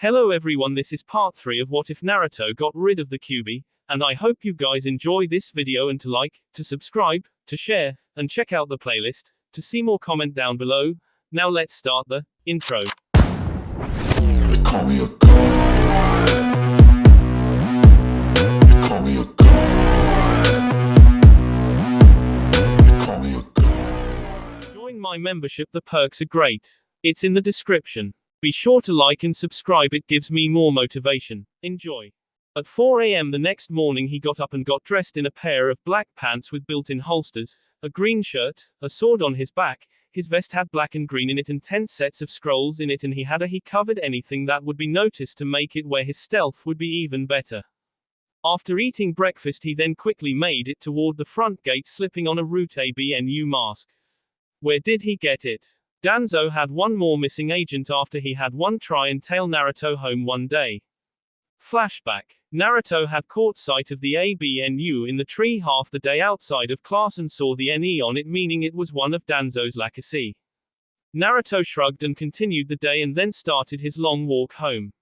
Hello everyone, this is part 3 of What If Naruto Got Rid of the Kyuubi, and I hope you guys enjoy this video and to like, to subscribe, to share, and check out the playlist, to see more comment down below. Now let's start the intro. They call me a god. They call me a god. They call me a god. Join my membership, the perks are great. It's in the description. Be sure to like and subscribe, it gives me more motivation. Enjoy. At 4 a.m. the next morning he got up and got dressed in a pair of black pants with built-in holsters, a green shirt, a sword on his back, his vest had black and green in it and 10 sets of scrolls in it, and he covered anything that would be noticed to make it where his stealth would be even better. After eating breakfast he then quickly made it toward the front gate, slipping on a Naruto mask. Where did he get it? Danzo had one more missing agent after he had one try and tail Naruto home one day. Flashback. Naruto had caught sight of the ABNU in the tree half the day outside of class and saw the NE on it, meaning it was one of Danzo's lacasse. Naruto shrugged and continued the day and then started his long walk home.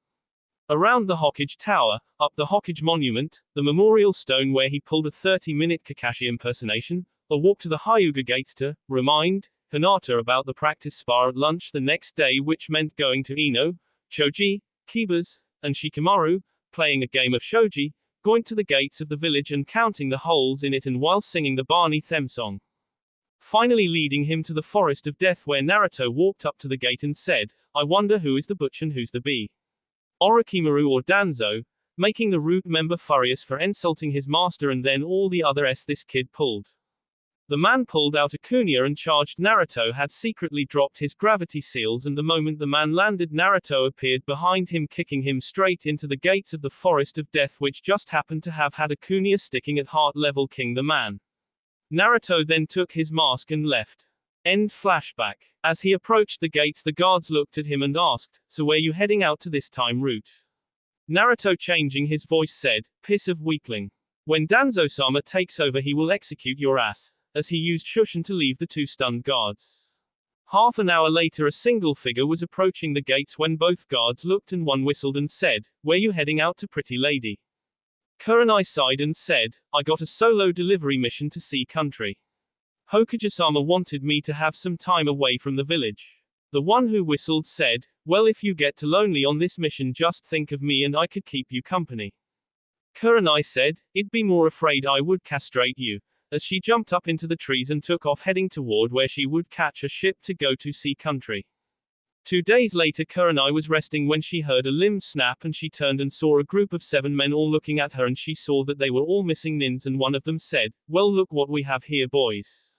Around the Hokage Tower, up the Hokage Monument, the memorial stone where he pulled a 30-minute Kakashi impersonation, a walk to the Hyuga gates to remind Hinata about the practice spar at lunch the next day, which meant going to Ino, Choji, Kiba's, and Shikamaru, playing a game of shogi, going to the gates of the village and counting the holes in it, and while singing the Barney theme song. Finally leading him to the Forest of Death, where Naruto walked up to the gate and said, "I wonder who is the butch and who's the bee. Orochimaru or Danzo," making the root member furious for insulting his master, and then all the other this kid pulled. The man pulled out a kunai and charged. Naruto had secretly dropped his gravity seals, and the moment the man landed, Naruto appeared behind him, kicking him straight into the gates of the Forest of Death, which just happened to have had a kunai sticking at heart level, king the man. Naruto then took his mask and left. End flashback. As he approached the gates, the guards looked at him and asked, "So where you heading out to this time, Root?" Naruto, changing his voice, said, "Piss of weakling. When Danzo-sama takes over he will execute your ass," as he used Shushin to leave the two stunned guards. Half an hour later a single figure was approaching the gates when both guards looked and one whistled and said, "Where you heading out to, pretty lady?" Kurenai sighed and said, "I got a solo delivery mission to see country. Hokage-sama wanted me to have some time away from the village." The one who whistled said, "Well, if you get too lonely on this mission, just think of me and I could keep you company." Kurenai said, "I'd be more afraid I would castrate you," as she jumped up into the trees and took off, heading toward where she would catch a ship to go to see country. 2 days later Kurenai was resting when she heard a limb snap, and she turned and saw a group of 7 men all looking at her, and she saw that they were all missing nins, and one of them said, "Well, look what we have here, boys."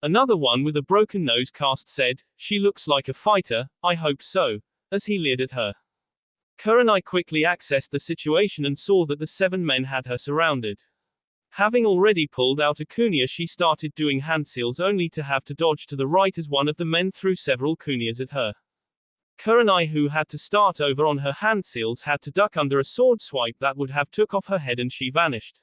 Another one with a broken nose cast said, "She looks like a fighter, I hope so," as he leered at her. Kurenai quickly accessed the situation and saw that the 7 men had her surrounded. Having already pulled out a kunai, she started doing handseals, only to have to dodge to the right as one of the men threw several kunais at her. Kurenai, who had to start over on her handseals, had to duck under a sword swipe that would have took off her head, and she vanished.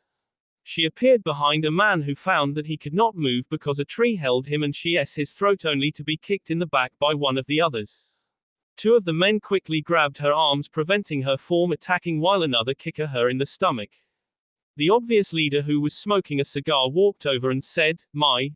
She appeared behind a man who found that he could not move because a tree held him, and she his throat, only to be kicked in the back by one of the others. 2 of the men quickly grabbed her arms, preventing her from attacking, while another kicked her in the stomach. The obvious leader, who was smoking a cigar, walked over and said, My.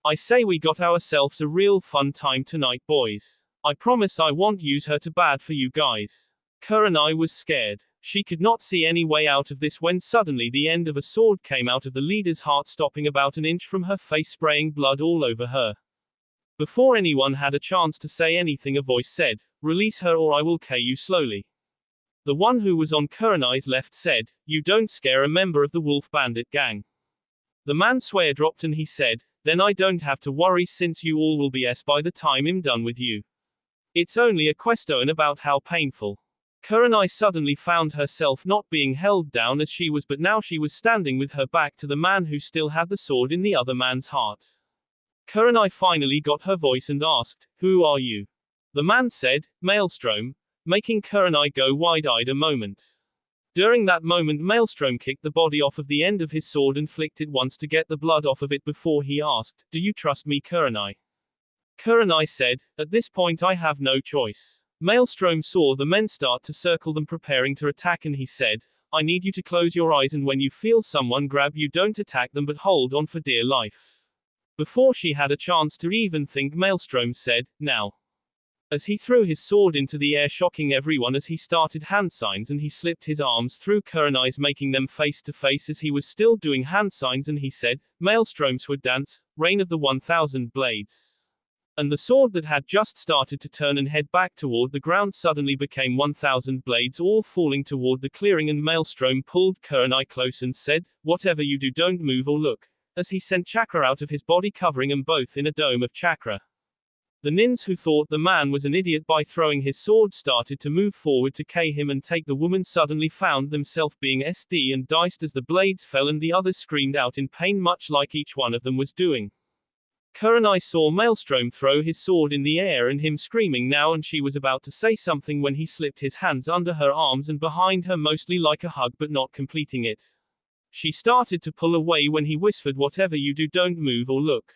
I say, we got ourselves a real fun time tonight, boys. I promise I won't use her too bad for you guys." Kurenai was scared. She could not see any way out of this when suddenly the end of a sword came out of the leader's heart, stopping about an inch from her face, spraying blood all over her. Before anyone had a chance to say anything, a voice said, "Release her or I will kill you slowly." The one who was on Kurenai's left said, "You don't scare a member of the Wolf Bandit gang." The man swear dropped and he said, "Then I don't have to worry, since you all will be by the time I'm done with you. It's only a question about how painful." Kurenai suddenly found herself not being held down as she was, but now she was standing with her back to the man who still had the sword in the other man's heart. Kurenai finally got her voice and asked, "Who are you?" The man said, "Maelstrom," making Kurenai go wide-eyed a moment. During that moment Maelstrom kicked the body off of the end of his sword and flicked it once to get the blood off of it before he asked, "Do you trust me, Kurenai?" Kurenai said, "At this point I have no choice. Maelstrom saw the men start to circle them preparing to attack and he said, I need you to close your eyes and when you feel someone grab you don't attack them but hold on for dear life. Before she had a chance to even think Maelstrom said, now. As he threw his sword into the air shocking everyone as he started hand signs and he slipped his arms through Kurenai's making them face to face as he was still doing hand signs and he said, Maelstrom sword dance, reign of the 1000 blades. And the sword that had just started to turn and head back toward the ground suddenly became 1000 blades all falling toward the clearing and Maelstrom pulled Kurenai close and said, whatever you do don't move or look. As he sent chakra out of his body covering them both in a dome of chakra. The nins who thought the man was an idiot by throwing his sword started to move forward to K him and take the woman suddenly found themselves being SD and diced as the blades fell and the others screamed out in pain much like each one of them was doing. Kurenai saw Maelstrom throw his sword in the air and him screaming now and she was about to say something when he slipped his hands under her arms and behind her mostly like a hug but not completing it. She started to pull away when he whispered whatever you do don't move or look.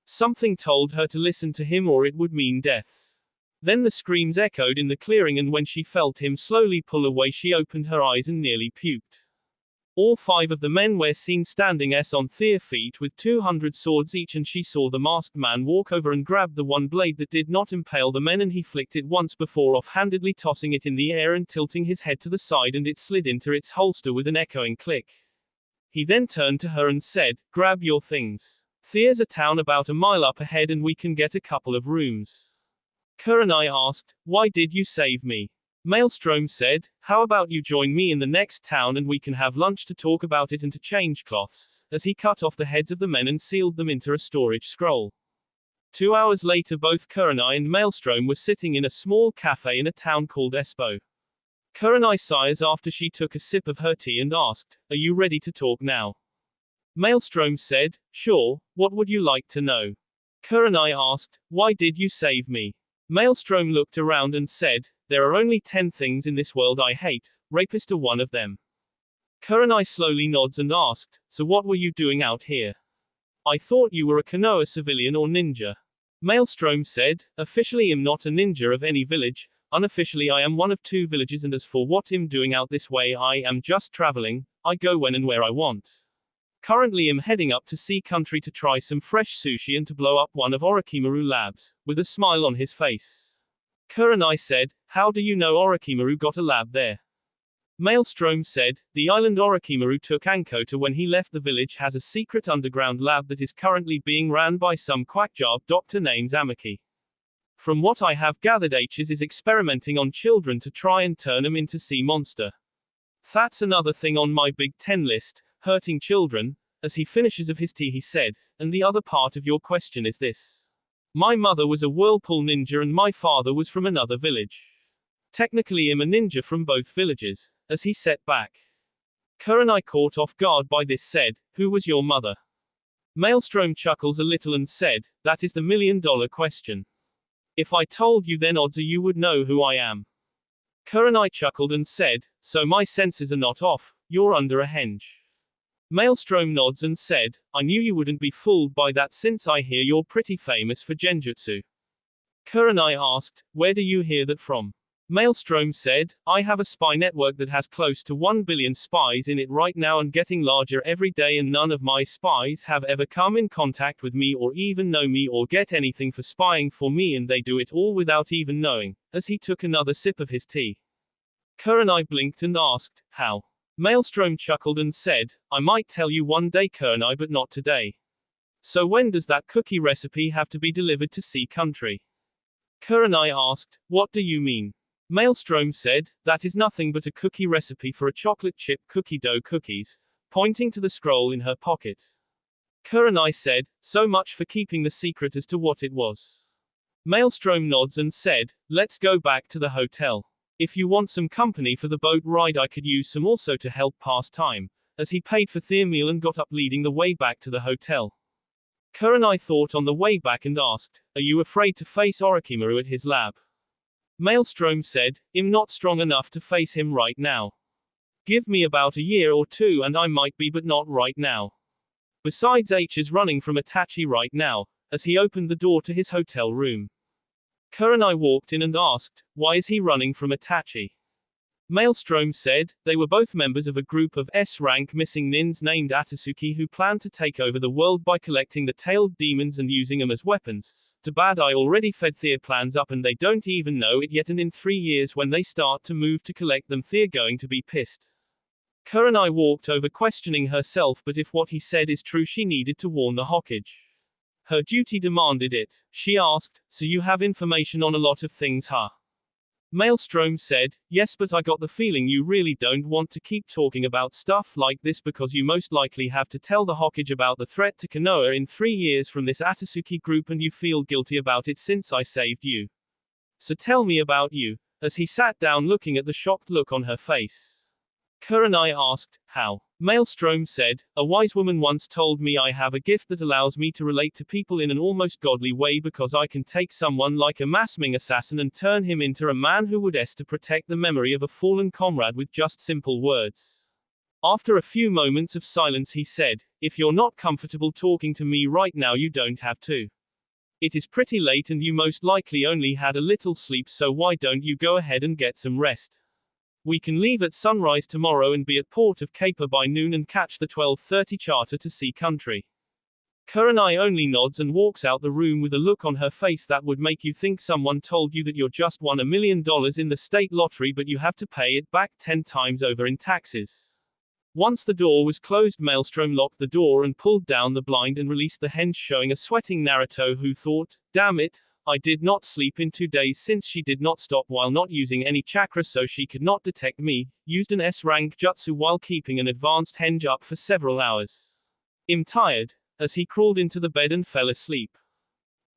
Something told her to listen to him or it would mean death. Then the screams echoed in the clearing and when she felt him slowly pull away she opened her eyes and nearly puked. All 5 of the men were seen standing on their feet with 200 swords each and she saw the masked man walk over and grab the one blade that did not impale the men and he flicked it once before offhandedly tossing it in the air and tilting his head to the side and it slid into its holster with an echoing click. He then turned to her and said, grab your things. There's a town about a mile up ahead and we can get a couple of rooms. Kurenai asked, why did you save me? Maelstrom said, how about you join me in the next town and we can have lunch to talk about it and to change cloths, as he cut off the heads of the men and sealed them into a storage scroll. 2 hours later both Kurenai and Maelstrom were sitting in a small cafe in a town called Espoo. Kurenai sighs after she took a sip of her tea and asked, are you ready to talk now? Maelstrom said, sure, what would you like to know? Kurenai asked, why did you save me? Maelstrom looked around and said, there are only 10 things in this world I hate, rapist are one of them. Kurenai slowly nods and asked, so what were you doing out here? I thought you were a Konoha civilian or ninja. Maelstrom said, officially I'm not a ninja of any village, unofficially I am one of 2 villages and as for what I'm doing out this way I am just traveling, I go when and where I want. Currently I'm heading up to sea country to try some fresh sushi and to blow up one of Orochimaru labs, with a smile on his face. Kurenai said, how do you know Orochimaru got a lab there? Maelstrom said, the island Orochimaru took Anko to when he left the village has a secret underground lab that is currently being ran by some quack job doctor named Amaki. From what I have gathered H's is experimenting on children to try and turn them into sea monster. That's another thing on my Big 10 list. Hurting children, as he finishes of his tea he said, and the other part of your question is this. My mother was a whirlpool ninja and my father was from another village. Technically I'm a ninja from both villages, as he sat back. Kurenai caught off guard by this said, who was your mother? Maelstrom chuckles a little and said, that is the $1 million question. If I told you then odds are you would know who I am. Kurenai chuckled and said, so my senses are not off, you're under a henge. Maelstrom nods and said, I knew you wouldn't be fooled by that since I hear you're pretty famous for genjutsu. Kurenai asked, where do you hear that from? Maelstrom said, I have a spy network that has close to 1 billion spies in it right now and getting larger every day and none of my spies have ever come in contact with me or even know me or get anything for spying for me and they do it all without even knowing, as he took another sip of his tea. Kurenai blinked and asked, how? Maelstrom chuckled and said, I might tell you one day Kurenai but not today. So when does that cookie recipe have to be delivered to sea country? Kurenai asked, what do you mean? Maelstrom said, that is nothing but a cookie recipe for a chocolate chip cookie dough cookies, pointing to the scroll in her pocket. Kurenai said, so much for keeping the secret as to what it was. Maelstrom nods and said, let's go back to the hotel. If you want some company for the boat ride I could use some also to help pass time, as he paid for their meal and got up leading the way back to the hotel. Kurenai thought on the way back and asked, are you afraid to face Orochimaru at his lab? Maelstrom said, I'm not strong enough to face him right now. Give me about a year or 2 and I might be but not right now. Besides H is running from Itachi right now, as he opened the door to his hotel room. Kurenai walked in and asked, why is he running from Itachi? Maelstrom said, they were both members of a group of S-rank missing nins named Atasuki who planned to take over the world by collecting the tailed demons and using them as weapons. Too bad I already fed their plans up and they don't even know it yet, and in 3 years when they start to move to collect them they're going to be pissed. Kurenai walked over questioning herself, but if what he said is true she needed to warn the Hokage. Her duty demanded it. She asked, so you have information on a lot of things, huh? Maelstrom said, yes, but I got the feeling you really don't want to keep talking about stuff like this because you most likely have to tell the Hokage about the threat to Konoha in 3 years from this Atasuki group and you feel guilty about it since I saved you. So tell me about you. As he sat down looking at the shocked look on her face, Kurenai asked, how? Maelstrom said, a wise woman once told me I have a gift that allows me to relate to people in an almost godly way because I can take someone like a masked assassin and turn him into a man who would to protect the memory of a fallen comrade with just simple words. After a few moments of silence he said, if you're not comfortable talking to me right now you don't have to. It is pretty late and you most likely only had a little sleep, so why don't you go ahead and get some rest? We can leave at sunrise tomorrow and be at Port of Caper by noon and catch the 12:30 charter to Sea Country. Kurenai only nods and walks out the room with a look on her face that would make you think someone told you that you're just won $1 million in the state lottery but you have to pay it back 10 times over in taxes. Once the door was closed, Maelstrom locked the door and pulled down the blind and released the henge, showing a sweating Naruto who thought, damn it, I did not sleep in 2 days since she did not stop while not using any chakra so she could not detect me, used an S-rank jutsu while keeping an advanced henge up for several hours. I'm tired, as he crawled into the bed and fell asleep.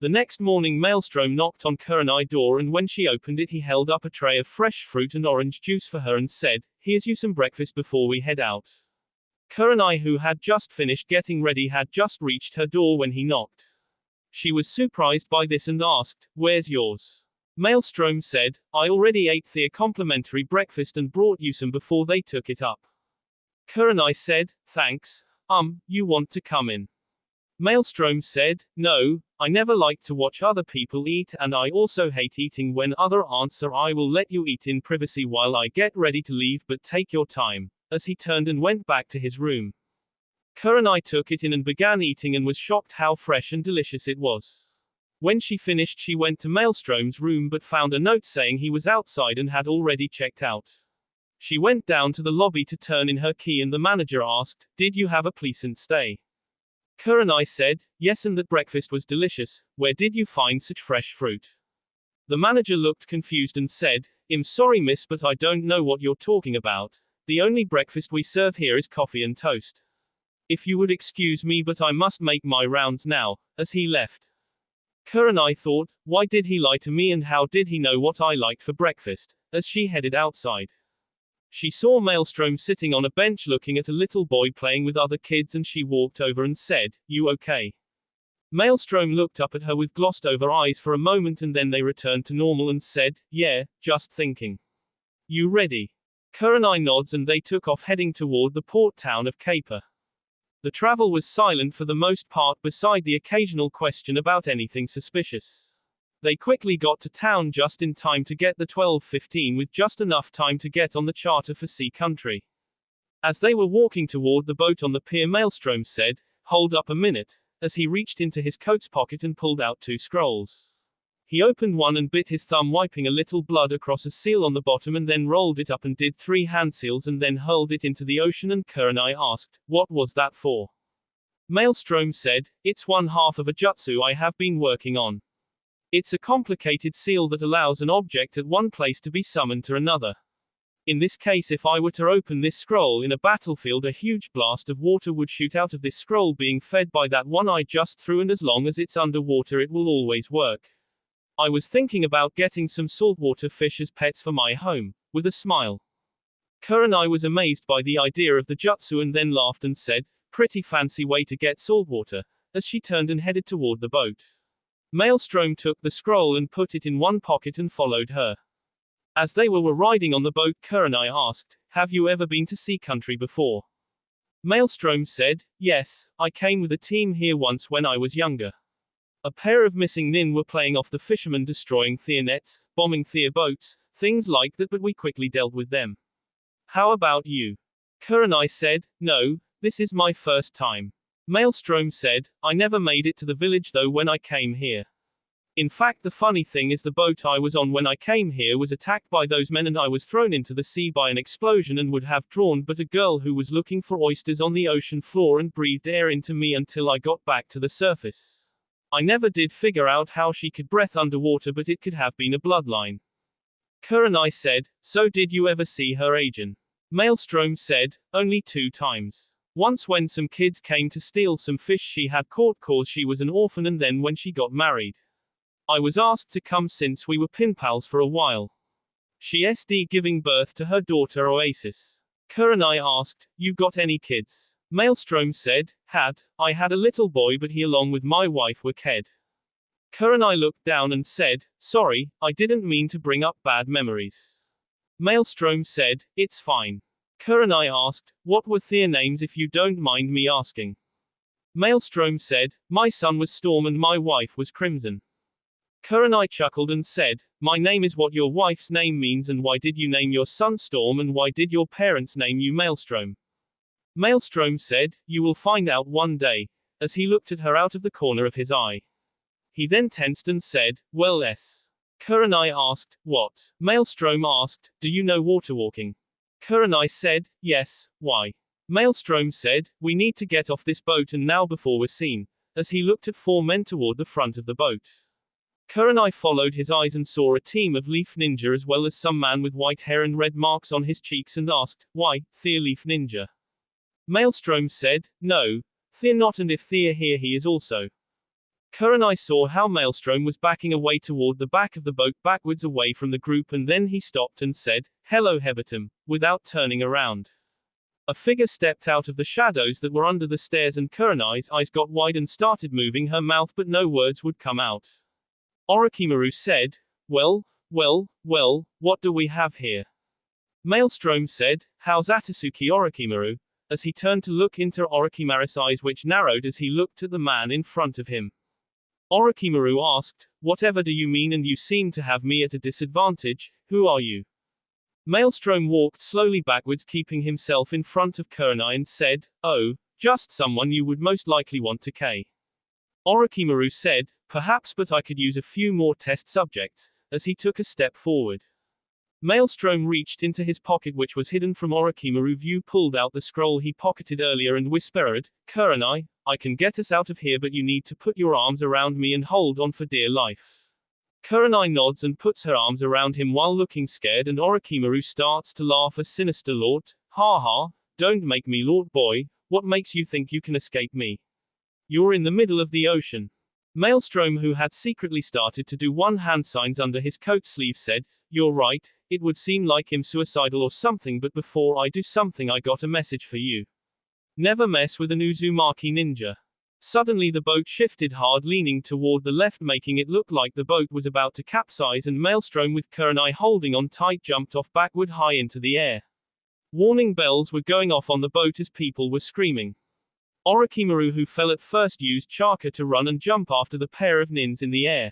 The next morning Maelstrom knocked on Kurenai's door and when she opened it he held up a tray of fresh fruit and orange juice for her and said, here's you some breakfast before we head out. Kurenai, who had just finished getting ready, had just reached her door when he knocked. She was surprised by this and asked, where's yours? Maelstrom said, I already ate their complimentary breakfast and brought you some before they took it up. Kurenai said, thanks, you want to come in? Maelstrom said, no, I never like to watch other people eat and I also hate eating when other answer I will let you eat in privacy while I get ready to leave, but take your time, as he turned and went back to his room. Kurenai took it in and began eating and was shocked how fresh and delicious it was. When she finished she went to Maelstrom's room but found a note saying he was outside and had already checked out. She went down to the lobby to turn in her key and the manager asked, did you have a pleasant stay? Kurenai said, yes, and that breakfast was delicious. Where did you find such fresh fruit? The manager looked confused and said, I'm sorry miss, but I don't know what you're talking about. The only breakfast we serve here is coffee and toast. If you would excuse me, but I must make my rounds now, as he left. Kurenai thought, why did he lie to me and how did he know what I liked for breakfast, as she headed outside. She saw Maelstrom sitting on a bench looking at a little boy playing with other kids and she walked over and said, you okay? Maelstrom looked up at her with glossed over eyes for a moment and then they returned to normal and said, yeah, just thinking. You ready? Kurenai nods and they took off heading toward the port town of Caper. The travel was silent for the most part beside the occasional question about anything suspicious. They quickly got to town just in time to get the 12:15 with just enough time to get on the charter for Sea Country. As they were walking toward the boat on the pier, Maelstrom said, hold up a minute, as he reached into his coat's pocket and pulled out 2 scrolls. He opened one and bit his thumb, wiping a little blood across a seal on the bottom, and then rolled it up and did 3 hand seals and then hurled it into the ocean, and Kurenai asked, what was that for? Maelstrom said, it's 1/2 of a jutsu I have been working on. It's a complicated seal that allows an object at one place to be summoned to another. In this case, if I were to open this scroll in a battlefield, a huge blast of water would shoot out of this scroll being fed by that one I just threw, and as long as it's underwater it will always work. I was thinking about getting some saltwater fish as pets for my home, with a smile. Kurenai was amazed by the idea of the jutsu and then laughed and said, pretty fancy way to get saltwater, as she turned and headed toward the boat. Maelstrom took the scroll and put it in one pocket and followed her. As they were riding on the boat, Kurenai asked, have you ever been to Sea Country before? Maelstrom said, yes, I came with a team here once when I was younger. A pair of missing nin were playing off the fishermen destroying their nets, bombing their boats, things like that, but we quickly dealt with them. How about you? Kurenai said, no, this is my first time. Maelstrom said, I never made it to the village though when I came here. In fact, the funny thing is the boat I was on when I came here was attacked by those men and I was thrown into the sea by an explosion and would have drawn but a girl who was looking for oysters on the ocean floor and breathed air into me until I got back to the surface. I never did figure out how she could breathe underwater, but it could have been a bloodline. Kurenai said, so did you ever see her agent? Maelstrom said, only 2 times. Once when some kids came to steal some fish she had caught cause she was an orphan, and then when she got married. I was asked to come since we were pen pals for a while. She SD giving birth to her daughter Oasis. Kurenai asked, you got any kids? Maelstrom said, I had a little boy but he along with my wife were ked. Kurenai looked down and said, sorry, I didn't mean to bring up bad memories. Maelstrom said, it's fine. Kurenai asked, what were their names if you don't mind me asking? Maelstrom said, my son was Storm and my wife was Crimson. Kurenai chuckled and said, my name is what your wife's name means, and why did you name your son Storm and why did your parents name you Maelstrom? Maelstrom said, you will find out one day, as he looked at her out of the corner of his eye. He then tensed and said, well yes. Kurenai asked, what? Maelstrom asked, do you know waterwalking? Kurenai said, yes, why? Maelstrom said, we need to get off this boat and now before we're seen, as he looked at 4 men toward the front of the boat. Kurenai followed his eyes and saw a team of Leaf Ninja as well as some man with white hair and red marks on his cheeks and asked, why, Thea Leaf Ninja? Maelstrom said, no, Thea not, and if Thea here he is also. Kurenai saw how Maelstrom was backing away toward the back of the boat backwards away from the group, and then he stopped and said, hello Hebetum, without turning around. A figure stepped out of the shadows that were under the stairs and Kurenai's eyes got wide and started moving her mouth but no words would come out. Orochimaru said, well, what do we have here? Maelstrom said, how's Atasuki Orochimaru? As he turned to look into Orochimaru's eyes which narrowed as he looked at the man in front of him. Orochimaru asked, whatever do you mean, and you seem to have me at a disadvantage, who are you? Maelstrom walked slowly backwards keeping himself in front of Kurenai and said, oh, just someone you would most likely want to K. Orochimaru said, perhaps, but I could use a few more test subjects, as he took a step forward. Maelstrom reached into his pocket which was hidden from Orochimaru view, pulled out the scroll he pocketed earlier and whispered, Kurenai, I can get us out of here but you need to put your arms around me and hold on for dear life. Kurenai nods and puts her arms around him while looking scared, and Orochimaru starts to laugh a sinister lord, ha ha, don't make me lord boy, what makes you think you can escape me? You're in the middle of the ocean. Maelstrom, who had secretly started to do one hand signs under his coat sleeve, said, you're right, it would seem like him suicidal or something, but before I do something I got a message for you. Never mess with an Uzumaki ninja. Suddenly the boat shifted hard, leaning toward the left, making it look like the boat was about to capsize, and Maelstrom, with Kurenai holding on tight, jumped off backward high into the air. Warning bells were going off on the boat as people were screaming. Orochimaru, who fell at first, used Chakra to run and jump after the pair of nins in the air.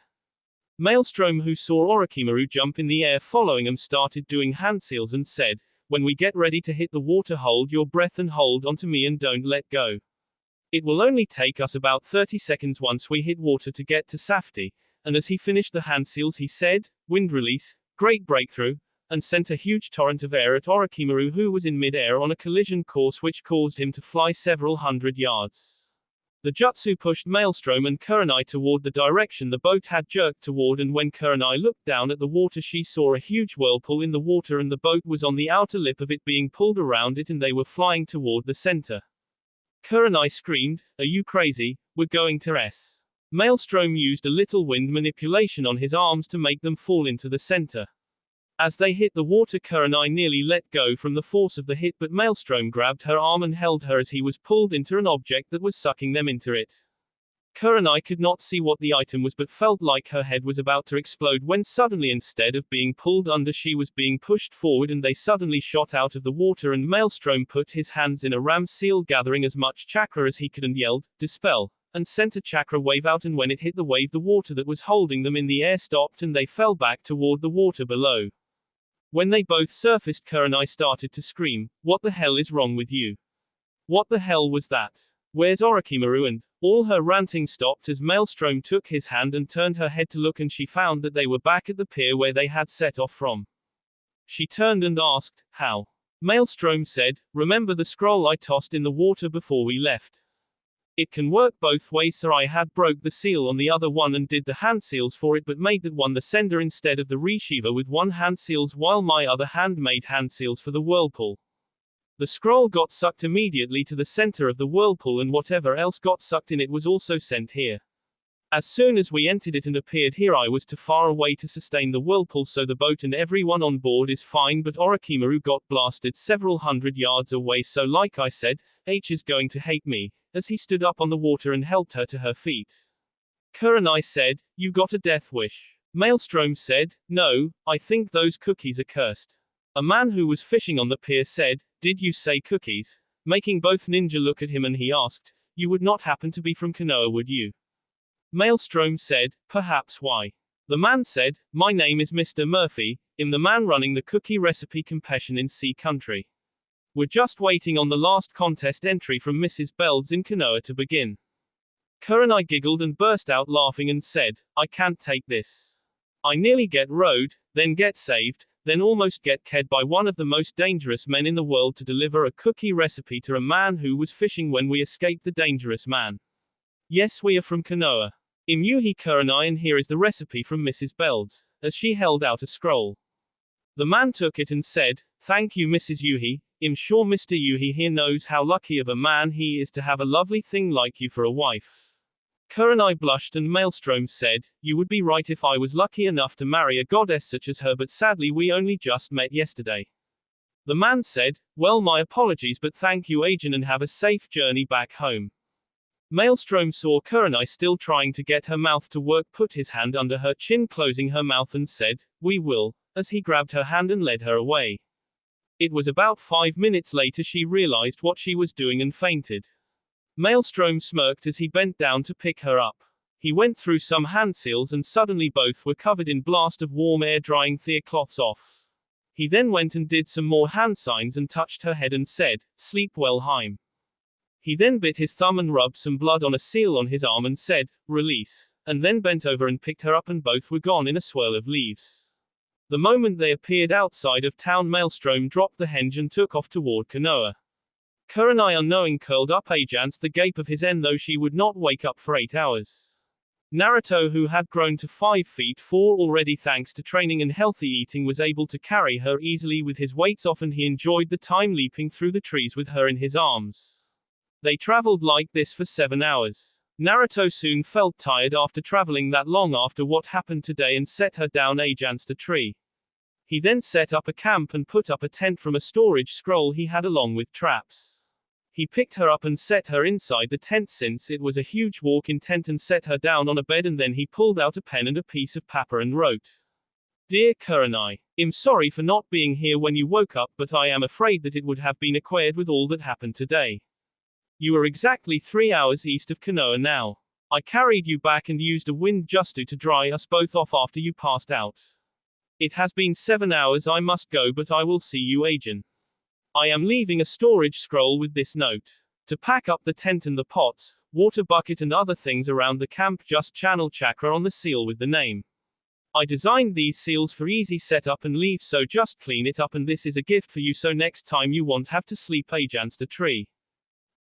Maelstrom, who saw Orochimaru jump in the air following him, started doing handseals and said, when we get ready to hit the water, hold your breath and hold onto me and don't let go. It will only take us about 30 seconds once we hit water to get to safety, and as he finished the handseals he said, wind release, great breakthrough, and sent a huge torrent of air at Orochimaru, who was in mid-air on a collision course which caused him to fly several hundred yards. The jutsu pushed Maelstrom and Kurenai toward the direction the boat had jerked toward, and when Kurenai looked down at the water she saw a huge whirlpool in the water and the boat was on the outer lip of it being pulled around it and they were flying toward the center. Kurenai screamed, are you crazy, we're going to S. Maelstrom used a little wind manipulation on his arms to make them fall into the center. As they hit the water, Kurenai nearly let go from the force of the hit, but Maelstrom grabbed her arm and held her as he was pulled into an object that was sucking them into it. Kurenai could not see what the item was but felt like her head was about to explode when suddenly, instead of being pulled under, she was being pushed forward and they suddenly shot out of the water, and Maelstrom put his hands in a ram seal gathering as much chakra as he could and yelled, dispel, and sent a chakra wave out, and when it hit the wave, the water that was holding them in the air stopped and they fell back toward the water below. When they both surfaced, Kurenai started to scream, "What the hell is wrong with you? What the hell was that? Where's Orochimaru?" And all her ranting stopped as Maelstrom took his hand and turned her head to look, and she found that they were back at the pier where they had set off from. She turned and asked, "How?" Maelstrom said, "Remember the scroll I tossed in the water before we left? It can work both ways, so I had broke the seal on the other one and did the hand seals for it, but made that one the sender instead of the receiver with one hand seals, while my other hand made hand seals for the whirlpool. The scroll got sucked immediately to the center of the whirlpool, and whatever else got sucked in it was also sent here. As soon as we entered it and appeared here, I was too far away to sustain the whirlpool, so the boat and everyone on board is fine, but Orochimaru got blasted several hundred yards away, so like I said, H is going to hate me," as he stood up on the water and helped her to her feet. Kurenai said, "You got a death wish." Maelstrom said, "No, I think those cookies are cursed." A man who was fishing on the pier said, "Did you say cookies?" making both ninja look at him, and he asked, "You would not happen to be from Konoha, would you?" Maelstrom said, "Perhaps. Why?" The man said, "My name is Mr. Murphy, I'm the man running the cookie recipe competition in Sea Country. We're just waiting on the last contest entry from Mrs. Bells in Konoha to begin." Kurenai giggled and burst out laughing and said, "I can't take this. I nearly get rowed, then get saved, then almost get killed by one of the most dangerous men in the world to deliver a cookie recipe to a man who was fishing when we escaped the dangerous man. Yes, we are from Konoha. I'm Yuhi Kurenai, and here is the recipe from Mrs. Bells," as she held out a scroll. The man took it and said, "Thank you, Mrs. Yuhi. I'm sure Mr. Yuhi here knows how lucky of a man he is to have a lovely thing like you for a wife." Kurenai blushed, and Maelstrom said, "You would be right if I was lucky enough to marry a goddess such as her, but sadly we only just met yesterday." The man said, "Well, my apologies, but thank you, agent, and have a safe journey back home." Maelstrom saw Kurenai still trying to get her mouth to work, put his hand under her chin, closing her mouth, and said, "We will," as he grabbed her hand and led her away. It was about 5 minutes later she realized what she was doing and fainted. Maelstrom smirked as he bent down to pick her up. He went through some hand seals, and suddenly both were covered in blast of warm air, drying their cloths off. He then went and did some more hand signs and touched her head and said, "Sleep well, Heim." He then bit his thumb and rubbed some blood on a seal on his arm and said, "Release," and then bent over and picked her up, and both were gone in a swirl of leaves. The moment they appeared outside of town, Maelstrom dropped the henge and took off toward Konoha. Kurenai, unknowing, curled up against the gape of his end, though she would not wake up for 8 hours. Naruto, who had grown to 5 feet 4 already thanks to training and healthy eating, was able to carry her easily with his weights off, and he enjoyed the time leaping through the trees with her in his arms. They traveled like this for 7 hours. Naruto soon felt tired after traveling that long after what happened today, and set her down against a tree. He then set up a camp and put up a tent from a storage scroll he had along with traps. He picked her up and set her inside the tent, since it was a huge walk-in tent, and set her down on a bed, and then he pulled out a pen and a piece of paper and wrote, "Dear Kurenai, I'm sorry for not being here when you woke up, but I am afraid that it would have been acquired with all that happened today. You are exactly 3 hours east of Konoha now. I carried you back and used a wind justu to dry us both off after you passed out. It has been 7 hours. I must go, but I will see you again. I am leaving a storage scroll with this note. To pack up the tent and the pots, water bucket and other things around the camp, just channel chakra on the seal with the name. I designed these seals for easy setup and leave, so just clean it up, and this is a gift for you, so next time you won't have to sleep against a tree.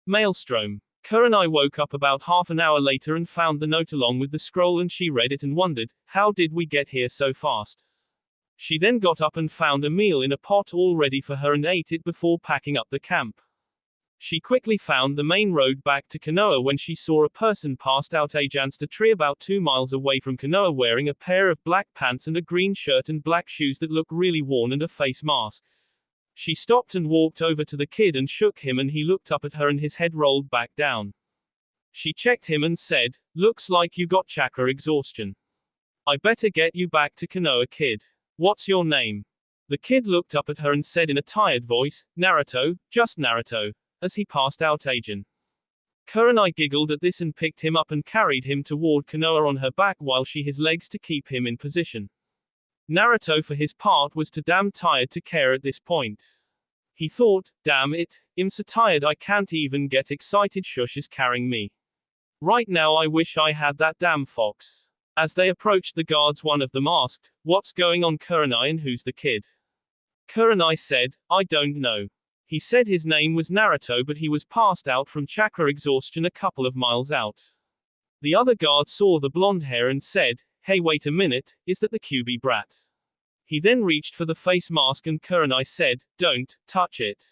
Maelstrom." Kurenai woke up about half an hour later and found the note along with the scroll, and she read it and wondered, how did we get here so fast? She then got up and found a meal in a pot all ready for her and ate it before packing up the camp. She quickly found the main road back to Konoha when she saw a person passed out against a tree about 2 miles away from Konoha, wearing a pair of black pants and a green shirt and black shoes that looked really worn and a face mask. She stopped and walked over to the kid and shook him, and he looked up at her and his head rolled back down. She checked him and said, "Looks like you got chakra exhaustion. I better get you back to Konoha, kid. What's your name?" The kid looked up at her and said in a tired voice, "Naruto, just Naruto," as he passed out again. Kurenai giggled at this and picked him up and carried him toward Konoha on her back while she his legs to keep him in position. Naruto for his part was too damn tired to care at this point. He thought, damn it, I'm so tired I can't even get excited. Shush is carrying me. Right now I wish I had that damn fox. As they approached the guards, one of them asked, what's going on Kurenai, and who's the kid? Kurenai said, I don't know. He said his name was Naruto, but he was passed out from chakra exhaustion a couple of miles out. The other guard saw the blonde hair and said, hey wait a minute, is that the Kyuubi brat? He then reached for the face mask and Kurenai said, don't touch it.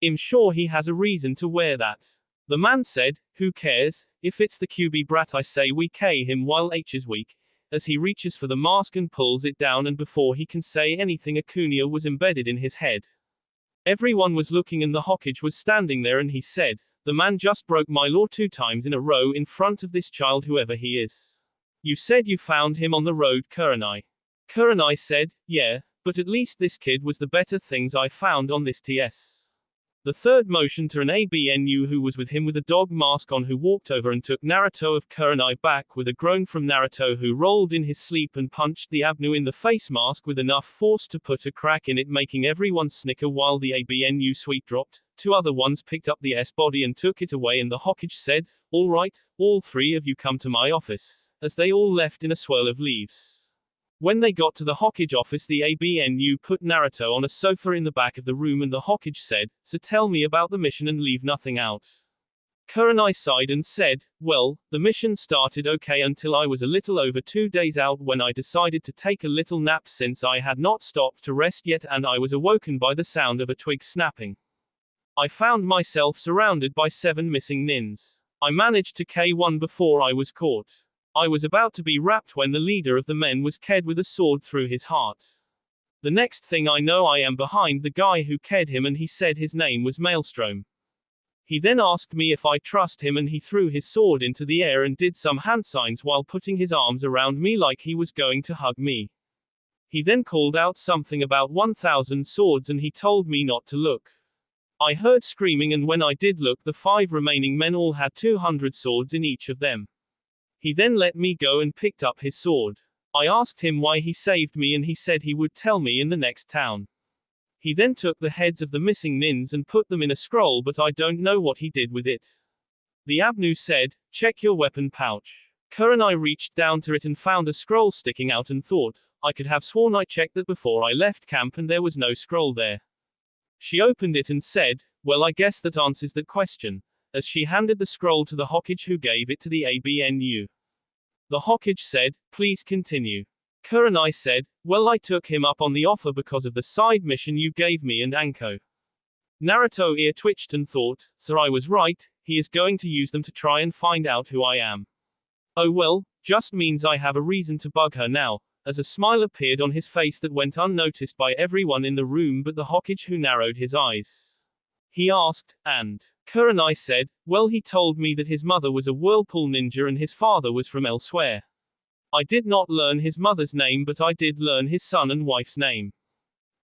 I'm sure he has a reason to wear that. The man said, who cares, if it's the Kyuubi brat I say we K him while H is weak, as he reaches for the mask and pulls it down, and before he can say anything a kunia was embedded in his head. Everyone was looking and the Hokage was standing there and he said, the man just broke my law 2 times in a row in front of this child whoever he is. You said you found him on the road Kurenai. Kurenai said, yeah, but at least this kid was the better things I found on this TS. The third motioned to an ABNU who was with him with a dog mask on, who walked over and took Naruto of Kurenai back with a groan from Naruto, who rolled in his sleep and punched the ABNU in the face mask with enough force to put a crack in it, making everyone snicker while the ABNU sweet dropped. 2 other ones picked up the S body and took it away, and the Hokage said, all right, all 3 of you come to my office, as they all left in a swirl of leaves. When they got to the Hokage office, the ABNU put Naruto on a sofa in the back of the room, and the Hokage said, so tell me about the mission and leave nothing out. Kurenai sighed and said, well, the mission started okay until I was a little over 2 days out when I decided to take a little nap since I had not stopped to rest yet, and I was awoken by the sound of a twig snapping. I found myself surrounded by 7 missing nins. I managed to K1 before I was caught. I was about to be wrapped when the leader of the men was ked with a sword through his heart. The next thing I know, I am behind the guy who ked him, and he said his name was Maelstrom. He then asked me if I trust him, and he threw his sword into the air and did some hand signs while putting his arms around me like he was going to hug me. He then called out something about 1,000 swords and he told me not to look. I heard screaming, and when I did look, the 5 remaining men all had 200 swords in each of them. He then let me go and picked up his sword. I asked him why he saved me, and he said he would tell me in the next town. He then took the heads of the missing nins and put them in a scroll, but I don't know what he did with it. The ABNU said, check your weapon pouch. Kurenai reached down to it and found a scroll sticking out and thought, I could have sworn I checked that before I left camp and there was no scroll there. She opened it and said, well, I guess that answers that question, as she handed the scroll to the Hokage, who gave it to the ABNU. The Hokage said, please continue. Kurenai said, well, I took him up on the offer because of the side mission you gave me and Anko. Naruto ear twitched and thought, so I was right, he is going to use them to try and find out who I am. Oh well, just means I have a reason to bug her now, as a smile appeared on his face that went unnoticed by everyone in the room but the Hokage, who narrowed his eyes. He asked, and Kurenai said, well, he told me that his mother was a whirlpool ninja and his father was from elsewhere. I did not learn his mother's name, but I did learn his son and wife's name.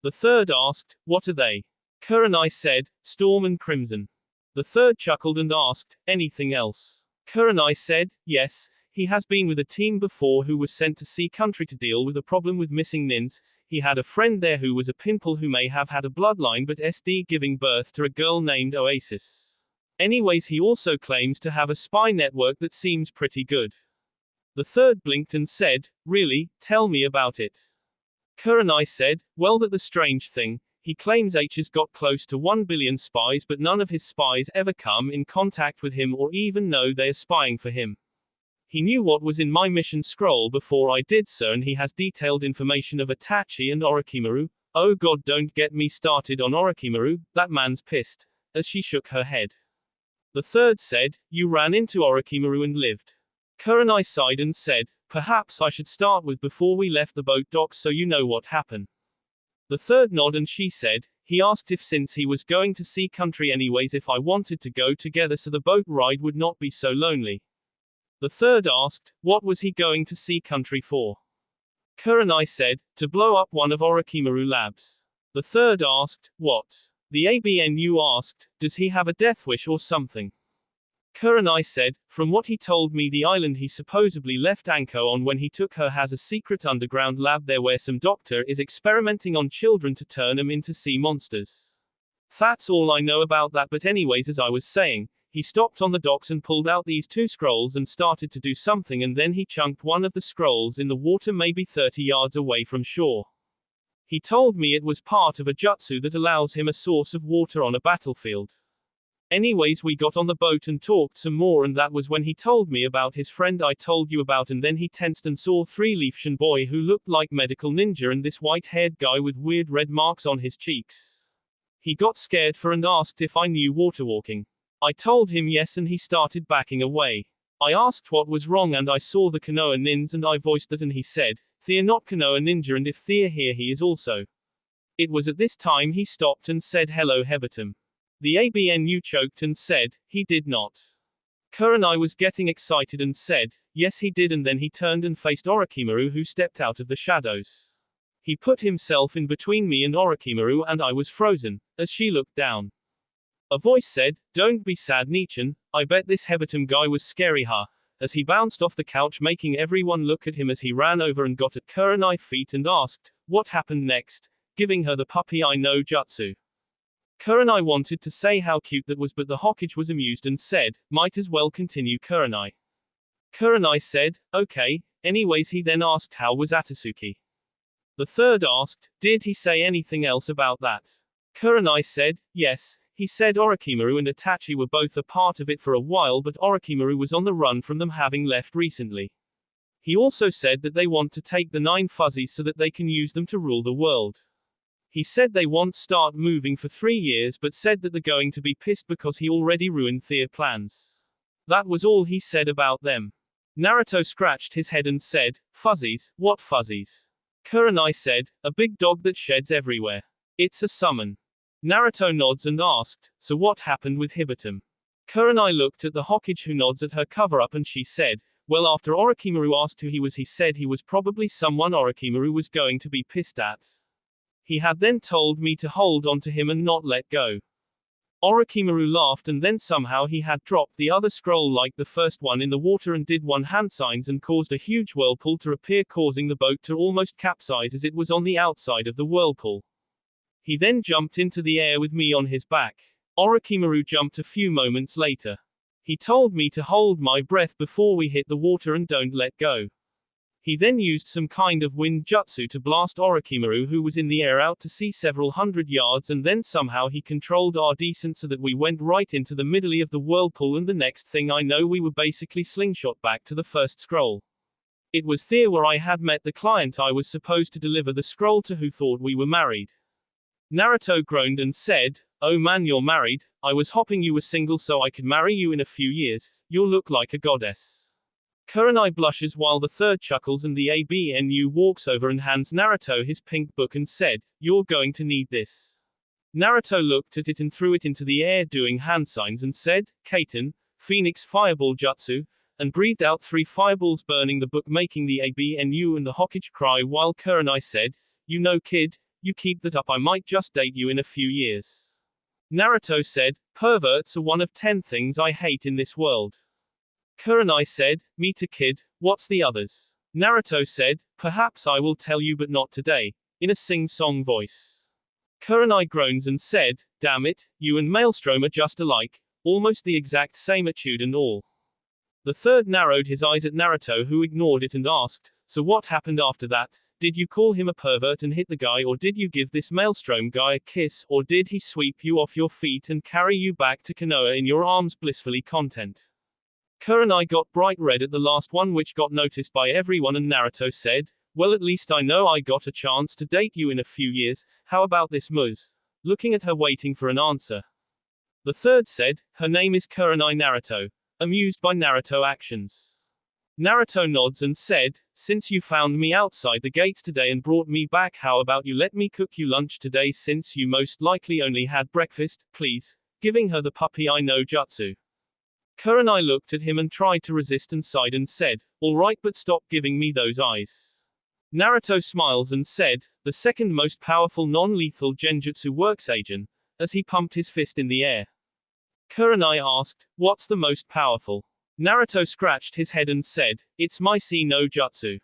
The third asked, what are they? Kurenai said, Storm and Crimson. The third chuckled and asked, anything else? Kurenai said, yes, he has been with a team before who was sent to Sea Country to deal with a problem with missing nins. He had a friend there who was a pimple who may have had a bloodline but SD, giving birth to a girl named Oasis. Anyways, he also claims to have a spy network that seems pretty good. The third blinked and said, really, tell me about it. Kurenai said, well, that the strange thing, he claims H has got close to 1 billion spies, but none of his spies ever come in contact with him or even know they are spying for him. He knew what was in my mission scroll before I did so, and he has detailed information of Itachi and Orochimaru. Oh god, don't get me started on Orochimaru, that man's pissed, as she shook her head. The third said, you ran into Orochimaru and lived. Kurenai sighed and said, perhaps I should start with before we left the boat dock so you know what happened. The third nodded and she said, he asked if since he was going to Sea Country anyways if I wanted to go together so the boat ride would not be so lonely. The third asked, what was he going to Sea Country for? Kurenai said, to blow up one of Orochimaru labs. The third asked, what? The ABNU asked, does he have a death wish or something? Kurenai said, from what he told me, the island he supposedly left Anko on when he took her has a secret underground lab there where some doctor is experimenting on children to turn them into sea monsters. That's all I know about that, but anyways, as I was saying, he stopped on the docks and pulled out these 2 scrolls and started to do something, and then he chunked one of the scrolls in the water maybe 30 yards away from shore. He told me it was part of a jutsu that allows him a source of water on a battlefield. Anyways, we got on the boat and talked some more, and that was when he told me about his friend I told you about, and then he tensed and saw 3-leaf boy who looked like medical ninja and this white-haired guy with weird red marks on his cheeks. He got scared for and asked if I knew waterwalking. I told him yes, and he started backing away. I asked what was wrong, and I saw the Konoha nins and I voiced that, and he said, "Thea not Konoha ninja, and if Thea here he is also." It was at this time he stopped and said hello Hebatum. The ABNU choked and said, he did not. Kurenai was getting excited and said, yes he did, and then he turned and faced Orochimaru, who stepped out of the shadows. He put himself in between me and Orochimaru, and I was frozen, as she looked down. A voice said, don't be sad Nichan, I bet this Hebatum guy was scary huh, as he bounced off the couch making everyone look at him as he ran over and got at Kurenai's feet and asked, what happened next, giving her the puppy I know jutsu. Kurenai wanted to say how cute that was, but the Hokage was amused and said, might as well continue Kurenai. Kurenai said, okay, anyways he then asked how was Atsuki. The third asked, did he say anything else about that? Kurenai said, yes. He said Orochimaru and Itachi were both a part of it for a while, but Orochimaru was on the run from them, having left recently. He also said that they want to take the 9 fuzzies so that they can use them to rule the world. He said they won't start moving for 3 years, but said that they're going to be pissed because he already ruined their plans. That was all he said about them. Naruto scratched his head and said, fuzzies, what fuzzies? Kurenai said, a big dog that sheds everywhere. It's a summon. Naruto nods and asked, so what happened with Hibatum? Kurenai looked at the Hokage, who nods at her cover-up, and she said, well, after Orochimaru asked who he was, he said he was probably someone Orochimaru was going to be pissed at. He had then told me to hold on to him and not let go. Orochimaru laughed, and then somehow he had dropped the other scroll like the first one in the water and did 1 hand signs and caused a huge whirlpool to appear, causing the boat to almost capsize as it was on the outside of the whirlpool. He then jumped into the air with me on his back. Orochimaru jumped a few moments later. He told me to hold my breath before we hit the water and don't let go. He then used some kind of wind jutsu to blast Orochimaru, who was in the air, out to sea several hundred yards, and then somehow he controlled our descent so that we went right into the middle of the whirlpool, and the next thing I know we were basically slingshot back to the first scroll. It was there where I had met the client I was supposed to deliver the scroll to, who thought we were married. Naruto groaned and said, oh man, you're married, I was hoping you were single so I could marry you in a few years, you'll look like a goddess. Kurenai blushes while the third chuckles, and the ABNU walks over and hands Naruto his pink book and said, you're going to need this. Naruto looked at it and threw it into the air doing hand signs and said, Kaiten, Phoenix Fireball Jutsu, and breathed out 3 fireballs, burning the book, making the ABNU and the Hokage cry, while Kurenai said, you know kid, you keep that up, I might just date you in a few years. Naruto said, perverts are one of 10 things I hate in this world. Kurenai said, me too kid, what's the others? Naruto said, perhaps I will tell you but not today, in a sing-song voice. Kurenai groans and said, damn it, you and Maelstrom are just alike, almost the exact same attitude and all. The third narrowed his eyes at Naruto, who ignored it and asked, so what happened after that? Did you call him a pervert and hit the guy, or did you give this Maelstrom guy a kiss, or did he sweep you off your feet and carry you back to Konoha in your arms blissfully content? Kurenai got bright red at the last one, which got noticed by everyone, and Naruto said, well, at least I know I got a chance to date you in a few years, how about this Muz? Looking at her waiting for an answer. The third said, her name is Kurenai Naruto, amused by Naruto actions. Naruto nods and said, since you found me outside the gates today and brought me back, how about you let me cook you lunch today, since you most likely only had breakfast, please, giving her the puppy I know jutsu. Kurenai looked at him and tried to resist and sighed and said, all right, but stop giving me those eyes. Naruto smiles and said, the second most powerful non-lethal genjutsu works agent, as he pumped his fist in the air. Kurenai asked, what's the most powerful? Naruto scratched his head and said, it's my C no jutsu.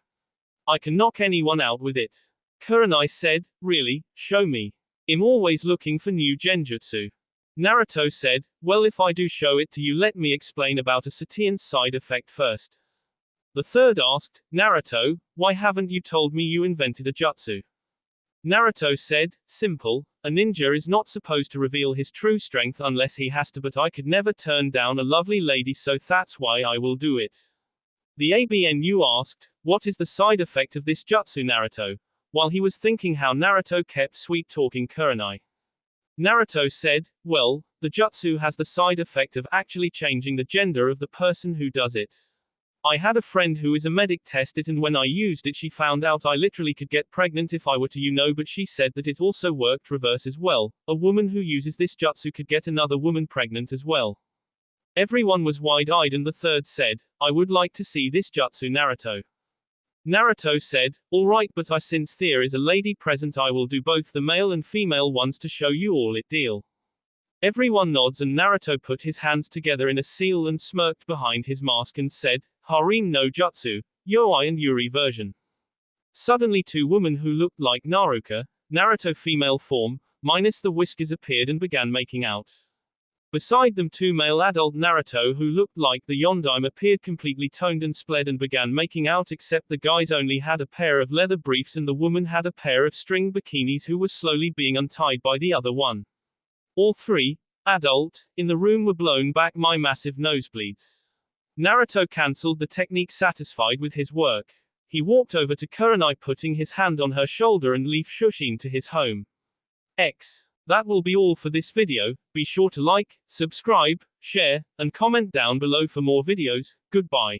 I can knock anyone out with it. Kurenai said, really, show me. I'm always looking for new genjutsu. Naruto said, well if I do show it to you let me explain about a Satian's side effect first. The third asked, Naruto, why haven't you told me you invented a jutsu? Naruto said, simple, a ninja is not supposed to reveal his true strength unless he has to, but I could never turn down a lovely lady, so that's why I will do it. The ABNU asked, what is the side effect of this jutsu, Naruto? While he was thinking how Naruto kept sweet-talking Kurenai. Naruto said, well, the jutsu has the side effect of actually changing the gender of the person who does it. I had a friend who is a medic test it, and when I used it she found out I literally could get pregnant if I were to, but she said that it also worked reverse as well. A woman who uses this jutsu could get another woman pregnant as well. Everyone was wide-eyed and the third said, I would like to see this jutsu, Naruto. Naruto said, alright, but since there is a lady present I will do both the male and female ones to show you all it deal. Everyone nods and Naruto put his hands together in a seal and smirked behind his mask and said, Harem no Jutsu, Yoi and Yuri version. Suddenly two women who looked like Naruto female form, minus the whiskers appeared and began making out. Beside them two male adult Naruto who looked like the Yondaime appeared completely toned and sped and began making out, except the guys only had a pair of leather briefs and the woman had a pair of string bikinis who were slowly being untied by the other one. All three, adult, in the room were blown back my massive nosebleeds. Naruto cancelled the technique satisfied with his work. He walked over to Kurenai putting his hand on her shoulder and left Shushin to his home. That will be all for this video. Be sure to like, subscribe, share, and comment down below for more videos. Goodbye.